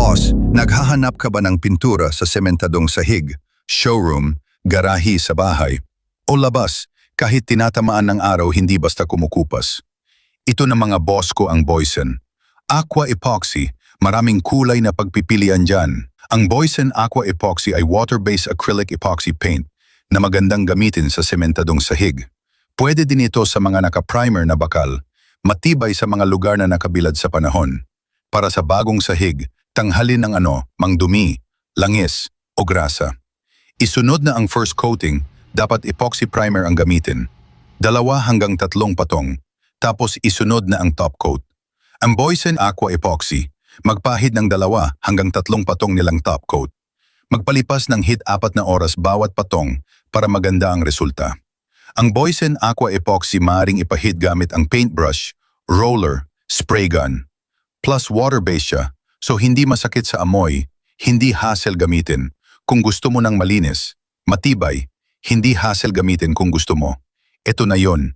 Boss, naghahanap ka ba ng pintura sa sementadong sahig, showroom, garahe sa bahay, o labas kahit tinatamaan ng araw hindi basta kumukupas? Ito na mga boss ko ang Boysen. Aqua Epoxy, maraming kulay na pagpipilian dyan. Ang Boysen Aqua Epoxy ay water-based acrylic epoxy paint na magandang gamitin sa sementadong sahig. Pwede din ito sa mga naka-primer na bakal, matibay sa mga lugar na nakabilad sa panahon. Para sa bagong sahig, tanghalin ng mangdumi, langis o grasa. Isunod na ang first coating, dapat epoxy primer ang gamitin. 2 hanggang 3 patong, tapos isunod na ang top coat. Ang Boysen Aqua Epoxy, magpahid ng 2 hanggang 3 patong nilang top coat. Magpalipas ng hit 4 na oras bawat patong para maganda ang resulta. Ang Boysen Aqua Epoxy maaaring ipahid gamit ang paintbrush, roller, spray gun. Plus water-based siya, so hindi masakit sa amoy, hindi hassle gamitin kung gusto mo ng malinis, matibay, hindi hassle gamitin kung gusto mo. Ito na yon,